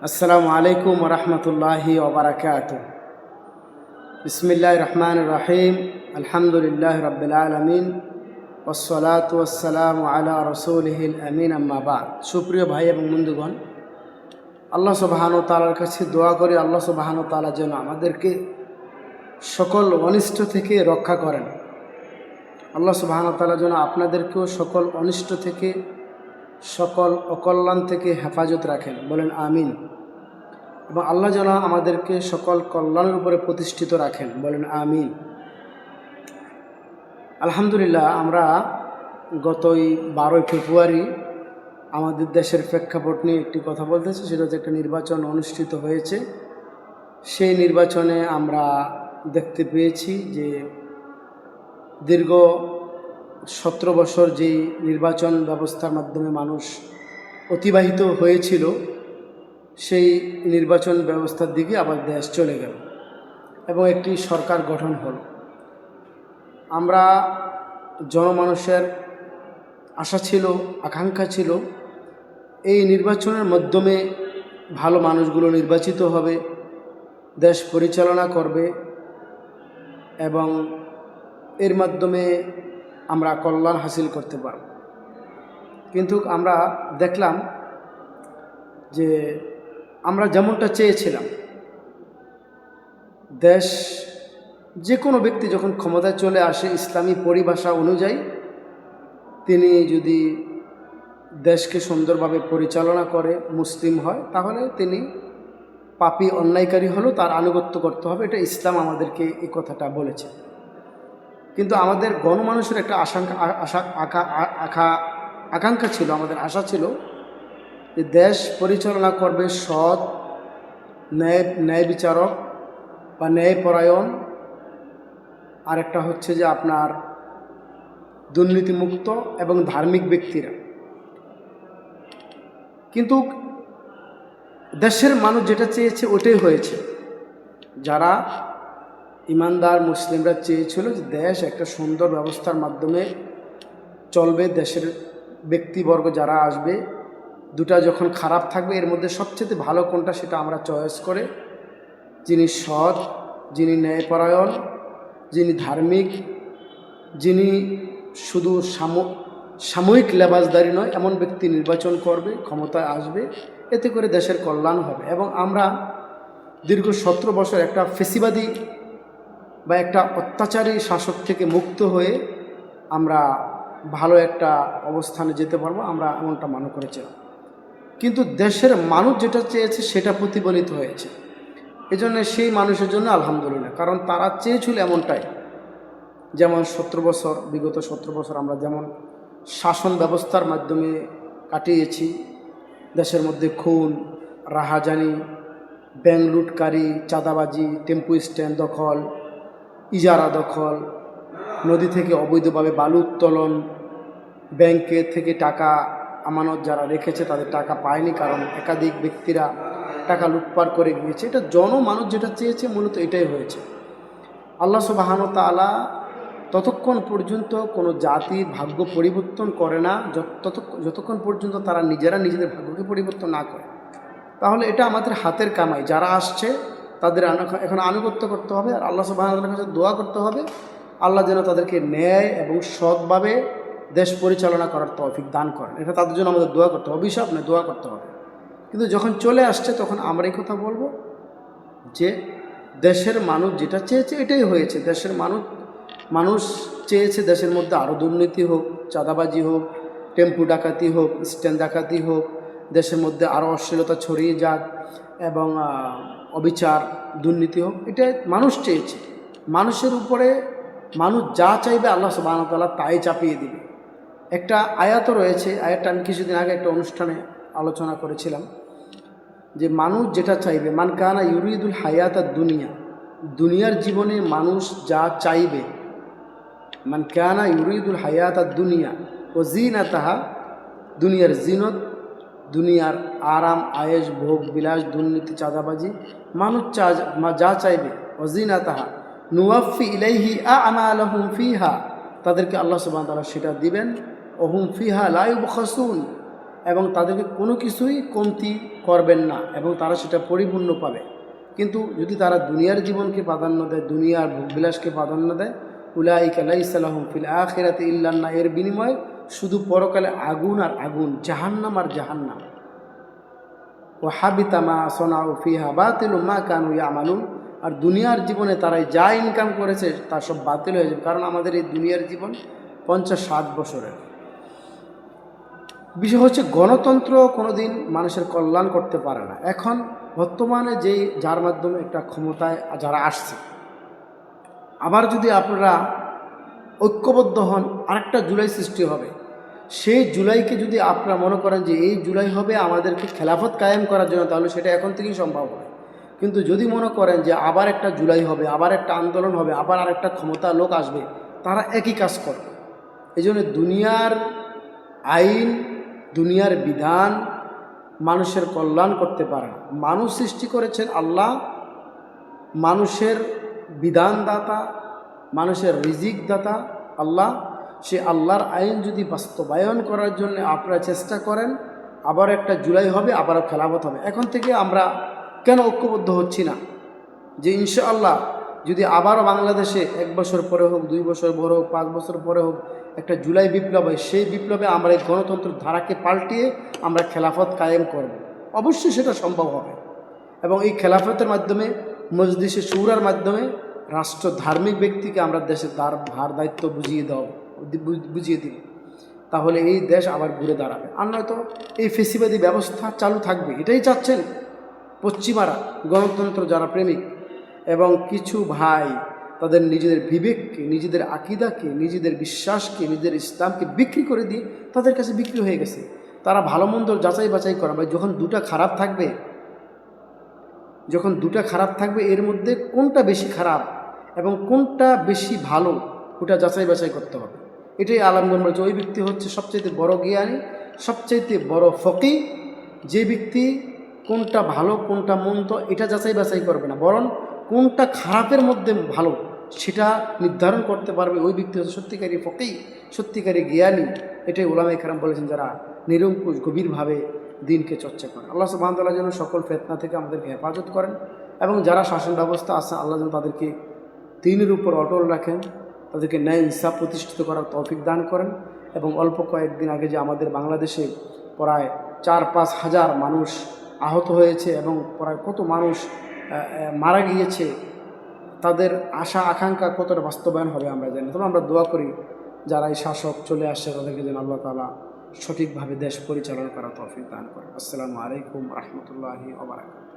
আসসালামু আলাইকুম রহমতুল্লাহি ওবরাকাতুহ। বিসমিল্লাহির রহমানির রহিম। আলহামদুলিল্লাহি রাব্বিল আলামিন ওয়াসসালাতু ওয়াসসালামু আলা রাসূলিহিল আমিন, আম্মা বাদ। সুপ্রিয় ভাই এবং বন্ধুগণ, আল্লাহ সুবহানাহু ওয়া তাআলার কাছে দোয়া করি আল্লাহ সুবহানাহু ওয়া তাআলা যেন আমাদেরকে সকল অনিষ্ট থেকে রক্ষা করেন। আল্লাহ সুবহানাহু ওয়া তাআলা যেন আপনাদেরকেও সকল অনিষ্ট থেকে, সকল অকল্যাণ থেকে হেফাজত রাখেন, বলেন আমিন। এবং আল্লাহ যেন আমাদেরকে সকল কল্যাণের উপরে প্রতিষ্ঠিত রাখেন, বলেন আমিন। আলহামদুলিল্লাহ, আমরা গতই 12 ফেব্রুয়ারি আমাদের দেশের প্রেক্ষাপট নিয়ে একটি কথা বলতেছি। সেটা হচ্ছে একটা নির্বাচন অনুষ্ঠিত হয়েছে। সেই নির্বাচনে আমরা দেখতে পেয়েছি যে দীর্ঘ 17 বছর যেই নির্বাচন ব্যবস্থার মাধ্যমে মানুষ অতিবাহিত হয়েছিল, সেই নির্বাচন ব্যবস্থার দিকে আবার দেশ চলে গেল এবং একটি সরকার গঠন হলো। আমরা জনমানুষের আশা ছিল, আকাঙ্ক্ষা ছিল, এই নির্বাচনের মাধ্যমে ভালো মানুষগুলো নির্বাচিত হবে, দেশ পরিচালনা করবে এবং এর মাধ্যমে আমরা কল্যাণ হাসিল করতে পারব। কিন্তু আমরা দেখলাম যে আমরা যেমনটা চেয়েছিলাম, দেশ যে কোনো ব্যক্তি যখন ক্ষমতায় চলে আসে ইসলামী পরিভাষা অনুযায়ী, তিনি যদি দেশকে সুন্দরভাবে পরিচালনা করে, মুসলিম হয়, তাহলে তিনি পাপী অন্যায়কারী হলেও তার আনুগত্য করতে হবে। এটা ইসলাম আমাদেরকে এই কথাটা বলেছে। কিন্তু আমাদের গণমানুষের একটা আকাঙ্ক্ষা ছিল, আমাদের আশা ছিল যে দেশ পরিচালনা করবে সৎ, ন্যায় বিচারক বা ন্যায়পরায়ণ, আর একটা হচ্ছে যে আপনার দুর্নীতিমুক্ত এবং ধার্মিক ব্যক্তিরা। কিন্তু দেশের মানুষ যেটা চেয়েছে ওটাই হয়েছে। যারা ইমানদার মুসলিমরা চেয়েছিল যে দেশ একটা সুন্দর ব্যবস্থার মাধ্যমে চলবে, দেশের ব্যক্তিবর্গ যারা আসবে, দুটা যখন খারাপ থাকবে, এর মধ্যে সবচেয়ে ভালো কোনটা সেটা আমরা চয়েস করে, যিনি সৎ, যিনি ন্যায়পরায়ণ, যিনি ধার্মিক, যিনি শুধু সাময়িক লেবাসদারি নয়, এমন ব্যক্তি নির্বাচন করবে, ক্ষমতায় আসবে, এতে করে দেশের কল্যাণ হবে। এবং আমরা দীর্ঘ 17 বছর একটা ফেসিবাদী বা একটা অত্যাচারী শাসক থেকে মুক্ত হয়ে আমরা ভালো একটা অবস্থানে যেতে পারবো, আমরা এমনটা মনে করেছিলাম। কিন্তু দেশের মানুষ যেটা চেয়েছে সেটা প্রতিফলিত হয়েছে। এজন্য সেই মানুষের জন্য আলহামদুলিল্লাহ, কারণ তারা চেয়েছিল এমনটাই। যেমন বিগত 17 বছর আমরা যেমন শাসন ব্যবস্থার মাধ্যমে কাটিয়েছি, দেশের মধ্যে খুন, রাহাজানি, ব্যাংক লুটকারি, চাঁদাবাজি, টেম্পু স্ট্যান্ড দখল, ইজারা দখল, নদী থেকে অবৈধভাবে বালু উত্তোলন, ব্যাংকে থেকে টাকা আমানত যারা রেখেছে তাদের টাকা পায়নি, কারণ একাধিক ব্যক্তিরা টাকা লুটপাট করে গিয়েছে। এটা জনমানুষ যেটা চেয়েছে মূলত এটাই হয়েছে। আল্লাহ সুবহানাহু ওয়া তাআলা ততক্ষণ পর্যন্ত কোনো জাতির ভাগ্য পরিবর্তন করে না যতক্ষণ পর্যন্ত তারা নিজেরা নিজেদের ভাগ্যকে পরিবর্তন না করে। তাহলে এটা আমাদের হাতের কামাই। যারা আসছে তাদের এখন আনুগত্য করতে হবে, আর আল্লাহ সুবহানাহু ওয়া তাআলার কাছে দোয়া করতে হবে আল্লাহ যেন তাদেরকে ন্যায় এবং সৎভাবে দেশ পরিচালনা করার তৌফিক দান করেন। এটা তাদের জন্য আমাদের দোয়া করতে হবে, অভিশাপ নয়, দোয়া করতে হবে। কিন্তু যখন চলে আসছে তখন আমরা এই কথা বলবো যে দেশের মানুষ যেটা চেয়েছে এটাই হয়েছে। দেশের মানুষ চেয়েছে দেশের মধ্যে আরও দুর্নীতি হোক, চাঁদাবাজি হোক, টেম্পু ডাকাতি হোক, স্ট্যান্ড ডাকাতি হোক, দেশের মধ্যে আরও অশ্লীলতা ছড়িয়ে যাক এবং অবিচার, দুর্নীতি হোক, এটা মানুষ চেয়েছে। মানুষের উপরে মানুষ যা চাইবে আল্লাহ সুবহানাহু ওয়া তাআলা তাই চাপিয়ে দিবে। একটা আয়াতও রয়েছে, আয়াতটা আমি কিছুদিন আগে একটা অনুষ্ঠানে আলোচনা করেছিলাম যে মানুষ যেটা চাইবে, মান কানা ইউরিদুল হায়াতাদ দুনিয়া, দুনিয়ার জীবনে মানুষ যা চাইবে, মান কানা ইউরিদুল হায়াতাদ দুনিয়া ও জিনাতাহা, দুনিয়ার জিনত, দুনিয়ার আরাম আয়েশ ভোগ বিলাস, দুর্নীতি চাঁদাবাজি, মানুষ যা চাইবে, ও জিনাতাহা নুওয়াফি ইলাইহি আমালাহুম ফিহা, তাদেরকে আল্লাহ সুবহানাহু ওয়া তাআলা সেটা দিবেন, ওহুম ফিহা লা ইউবখাসুন, এবং তাদেরকে কোনো কিছুই কমতি করবেন না এবং তারা সেটা পরিপূর্ণ পাবে। কিন্তু যদি তারা দুনিয়ার জীবনকে প্রাধান্য দেয়, দুনিয়ার ভোগবিলাসকে প্রাধান্য দেয়, উলাইকা লাইসা লাহুম ফিল আখিরাতি ইল্লান নার, এর বিনিময়ে শুধু পরকালে আগুন আর আগুন, জাহান্নাম আর জাহান্নাম। ওয়া হাবিতা মা সনাউ ফিহা বাতিলু মা কানু ইয়ামালুন, আর দুনিয়ার জীবনে তারাই যা ইনকাম করেছে তা সব বাতিল হয়ে যাবে। কারণ আমাদের এই দুনিয়ার জীবন 50-60 বছরের। বিষয় হচ্ছে গণতন্ত্র কোনোদিন মানুষের কল্যাণ করতে পারে না। এখন বর্তমানে যার মাধ্যমে একটা ক্ষমতায় যারা আসছে, আবার যদি আপনারা ঐক্যবদ্ধ হন, আরেকটা জুলাই সৃষ্টি হবে। সেই জুলাইকে যদি আপনারা মনে করেন যে এই জুলাই হবে আমাদেরকে খেলাফত কায়েম করার জন্য, তাহলে সেটা এখন থেকেই সম্ভব হবে। কিন্তু যদি মনে করেন যে আবার একটা জুলাই হবে, আবার একটা আন্দোলন হবে, আবার আরেকটা ক্ষমতা লোক আসবে, তারা একই কাজ করবে। এই জন্য দুনিয়ার আইন, দুনিয়ার বিধান মানুষের কল্যাণ করতে পারে না। মানুষ সৃষ্টি করেছেন আল্লাহ, মানুষের বিধানদাতা, মানুষের রিজিক দাতা আল্লাহ। সে আল্লাহর আইন যদি বাস্তবায়ন করার জন্য আপনারা চেষ্টা করেন, আবার একটা জুলাই হবে, আবারও খেলাফত হবে। এখন থেকে আমরা কেন ঐক্যবদ্ধ হচ্ছি না যে ইনশাআল্লাহ যদি আবারও বাংলাদেশে 1 বছর পরে হোক, 2 বছর পরে হোক, 5 বছর পরে হোক একটা জুলাই বিপ্লব হয়, সেই বিপ্লবে আমরা এই গণতন্ত্রের ধারাকে পাল্টিয়ে আমরা খেলাফত কায়েম করব। অবশ্যই সেটা সম্ভব হবে এবং এই খেলাফতের মাধ্যমে, মজলিসে শুরার মাধ্যমে রাষ্ট্র ধার্মিক ব্যক্তিকে আমরা দেশের ভার দায়িত্ব বুঝিয়ে দিব। তাহলে এই দেশ আবার ঘুরে দাঁড়াবে। আর নয়তো এই ফেসিবাদী ব্যবস্থা চালু থাকবে। এটাই চাচ্ছেন পশ্চিমারা, গণতন্ত্র যারা প্রেমিক। এবং কিছু ভাই তাদের নিজেদের বিবেককে, নিজেদের আকিদাকে, নিজেদের বিশ্বাসকে, নিজেদের ইসলামকে বিক্রি করে দিয়ে তাদের কাছে বিক্রি হয়ে গেছে। তারা ভালো মন্দ যাচাই বাছাই করা, ভাই যখন দুটা খারাপ থাকবে, এর মধ্যে কোনটা বেশি খারাপ এবং কোনটা বেশি ভালো, ওটা যাচাই বাছাই করতে হবে। এটাই আলমগঞ্জ বলছে, ওই ব্যক্তি হচ্ছে সবচাইতে বড় জ্ঞানী, সবচাইতে বড় ফকিহ, যে ব্যক্তি কোনটা ভালো কোনটা মন্দ এটা যাচাই বাছাই করবে না, বরং কোনটা খারাপের মধ্যে ভালো সেটা নির্ধারণ করতে পারবে, ওই ব্যক্তি হচ্ছে সত্যিকারী ফকিহ, সত্যিকারী জ্ঞানী। এটাই উলামায়ে কেরাম বলেছেন, যারা নিরঙ্কুশ গভীরভাবে দিনকে চর্চা করেন। আল্লাহ সুবহানাহু ওয়া তাআলা যেন সকল ফিতনা থেকে আমাদেরকে হেফাজত করেন এবং যারা শাসন ব্যবস্থা আছে আল্লাহ যেন তাদেরকে দ্বীনের উপর অটল রাখেন, তাদেরকে ন্যায় ইনসাফ প্রতিষ্ঠিত করার তৌফিক দান করেন। এবং অল্প কয়েকদিন আগে যে আমাদের বাংলাদেশে প্রায় 4-5 হাজার মানুষ আহত হয়েছে এবং প্রায় কত মানুষ মারা গিয়েছে, তাদের আশা আকাঙ্ক্ষা কতটা বাস্তবায়ন হবে আমরা জানি। তবে আমরা দোয়া করি যারা এই শাসক চলে আসছে তাদেরকে যেন আল্লাহ তাআলা সঠিকভাবে দেশ পরিচালনা করার তৌফিক দান করেন। আসসালামু আলাইকুম রাহমাতুল্লাহি ওয়া বারাকাতুহু।